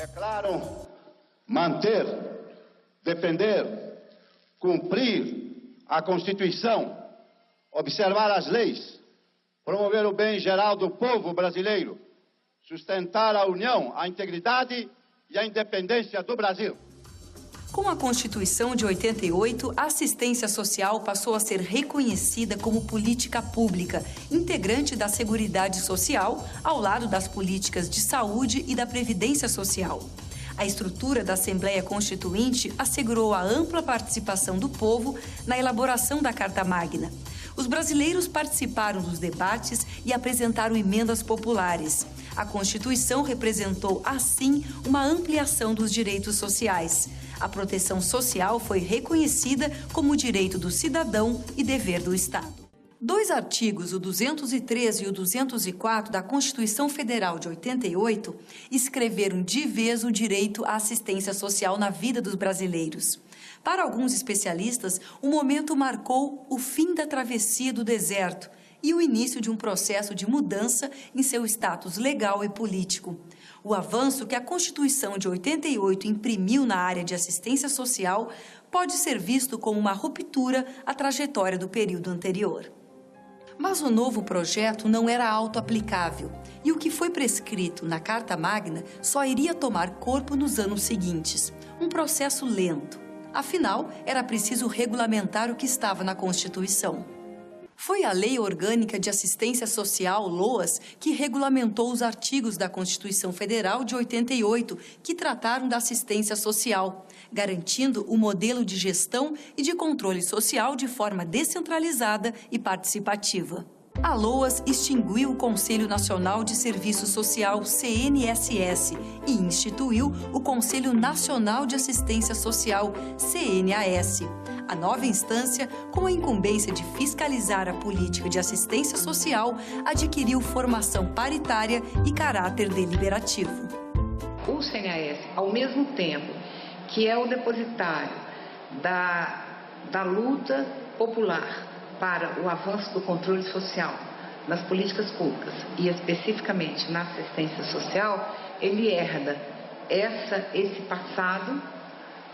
Declaro manter, defender, cumprir a Constituição, observar as leis, promover o bem geral do povo brasileiro, sustentar a união, a integridade e a independência do Brasil. Com a Constituição de 88, a assistência social passou a ser reconhecida como política pública, integrante da Seguridade Social, ao lado das políticas de saúde e da Previdência Social. A estrutura da Assembleia Constituinte assegurou a ampla participação do povo na elaboração da Carta Magna. Os brasileiros participaram dos debates e apresentaram emendas populares. A Constituição representou, assim, uma ampliação dos direitos sociais. A proteção social foi reconhecida como direito do cidadão e dever do Estado. 2 artigos, o 213 e o 204 da Constituição Federal de 88, escreveram de vez o direito à assistência social na vida dos brasileiros. Para alguns especialistas, o momento marcou o fim da travessia do deserto e o início de um processo de mudança em seu status legal e político. O avanço que a Constituição de 88 imprimiu na área de assistência social pode ser visto como uma ruptura à trajetória do período anterior. Mas o novo projeto não era auto-aplicável e o que foi prescrito na Carta Magna só iria tomar corpo nos anos seguintes, um processo lento. Afinal, era preciso regulamentar o que estava na Constituição. Foi a Lei Orgânica de Assistência Social, LOAS, que regulamentou os artigos da Constituição Federal de 88, que trataram da assistência social, garantindo o modelo de gestão e de controle social de forma descentralizada e participativa. A LOAS extinguiu o Conselho Nacional de Serviço Social, CNSS, e instituiu o Conselho Nacional de Assistência Social, CNAS. A nova instância, com a incumbência de fiscalizar a política de assistência social, adquiriu formação paritária e caráter deliberativo. O CNAS, ao mesmo tempo que é o depositário da luta popular para o avanço do controle social nas políticas públicas e especificamente na assistência social, ele herda esse passado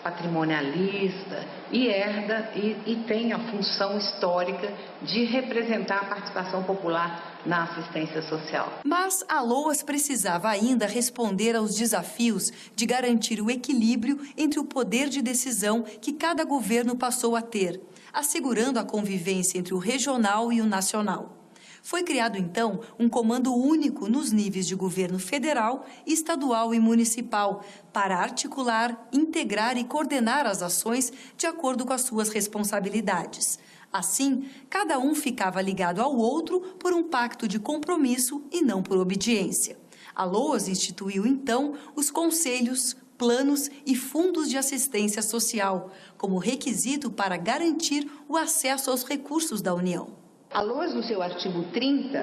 patrimonialista e herda e tem a função histórica de representar a participação popular na assistência social. Mas a LOAS precisava ainda responder aos desafios de garantir o equilíbrio entre o poder de decisão que cada governo passou a ter, assegurando a convivência entre o regional e o nacional. Foi criado, então, um comando único nos níveis de governo federal, estadual e municipal, para articular, integrar e coordenar as ações de acordo com as suas responsabilidades. Assim, cada um ficava ligado ao outro por um pacto de compromisso e não por obediência. A LOAS instituiu, então, os conselhos, planos e fundos de assistência social, como requisito para garantir o acesso aos recursos da União. A LOAS, no seu artigo 30,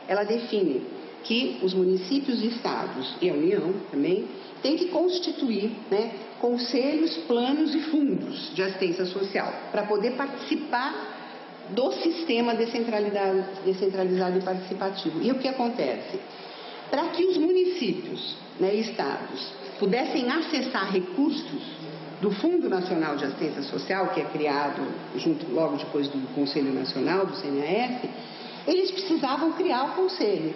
ela define que os municípios e estados e a União também têm que constituir, conselhos, planos e fundos de assistência social para poder participar do sistema descentralizado e participativo. E o que acontece? Para que os municípios e estados pudessem acessar recursos do Fundo Nacional de Assistência Social, que é criado logo depois do Conselho Nacional, do CNAS, eles precisavam criar o conselho.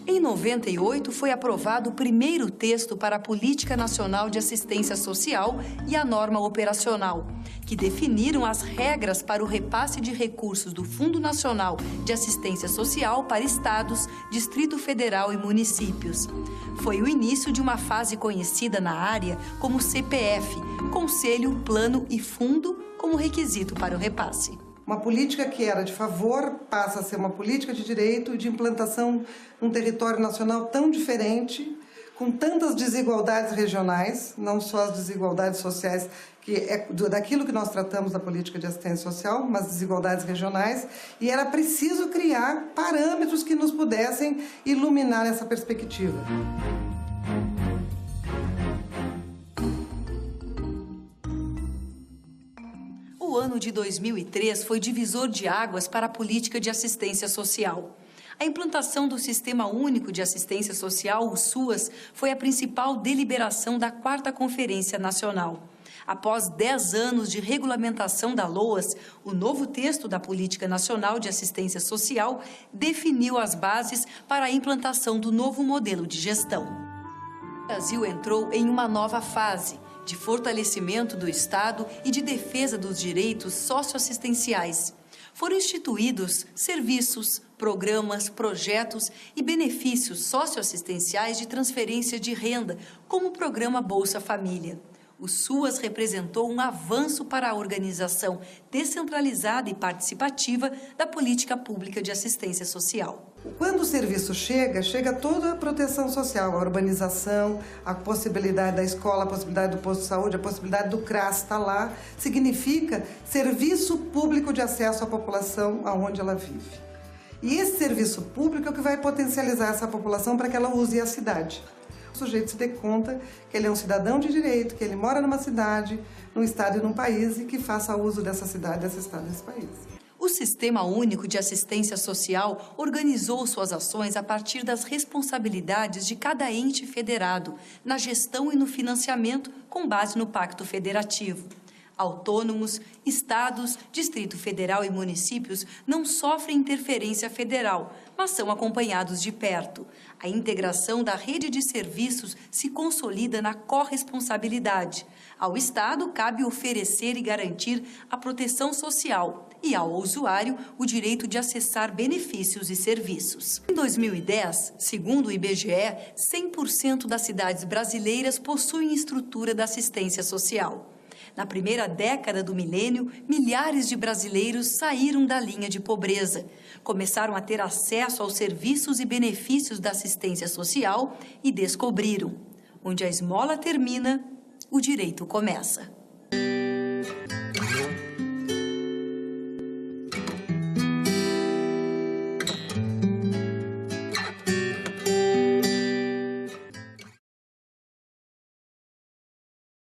Em 98, foi aprovado o primeiro texto para a Política Nacional de Assistência Social e a norma operacional, que definiram as regras para o repasse de recursos do Fundo Nacional de Assistência Social para estados, Distrito Federal e municípios. Foi o início de uma fase conhecida na área como CPF, Conselho, Plano e Fundo, como requisito para o repasse. Uma política que era de favor passa a ser uma política de direito e de implantação num território nacional tão diferente, com tantas desigualdades regionais, não só as desigualdades sociais, que é daquilo que nós tratamos da política de assistência social, mas desigualdades regionais, e era preciso criar parâmetros que nos pudessem iluminar essa perspectiva. O ano de 2003 foi divisor de águas para a política de assistência social. A implantação do Sistema Único de Assistência Social, o SUAS, foi a principal deliberação da 4ª Conferência Nacional. Após 10 anos de regulamentação da LOAS, o novo texto da Política Nacional de Assistência Social definiu as bases para a implantação do novo modelo de gestão. O Brasil entrou em uma nova fase de fortalecimento do Estado e de defesa dos direitos socioassistenciais. Foram instituídos serviços, programas, projetos e benefícios socioassistenciais de transferência de renda, como o programa Bolsa Família. O SUAS representou um avanço para a organização descentralizada e participativa da política pública de assistência social. Quando o serviço chega toda a proteção social, a urbanização, a possibilidade da escola, a possibilidade do posto de saúde, a possibilidade do CRAS estar lá, significa serviço público de acesso à população aonde ela vive. E esse serviço público é o que vai potencializar essa população para que ela use a cidade. O sujeito se dê conta que ele é um cidadão de direito, que ele mora numa cidade, num estado e num país e que faça uso dessa cidade, desse estado e desse país. O Sistema Único de Assistência Social organizou suas ações a partir das responsabilidades de cada ente federado, na gestão e no financiamento, com base no Pacto Federativo. Autônomos, estados, Distrito Federal e municípios não sofrem interferência federal, mas são acompanhados de perto. A integração da rede de serviços se consolida na corresponsabilidade. Ao Estado, cabe oferecer e garantir a proteção social e ao usuário o direito de acessar benefícios e serviços. Em 2010, segundo o IBGE, 100% das cidades brasileiras possuem estrutura da assistência social. Na primeira década do milênio, milhares de brasileiros saíram da linha de pobreza, começaram a ter acesso aos serviços e benefícios da assistência social e descobriram: onde a esmola termina, o direito começa.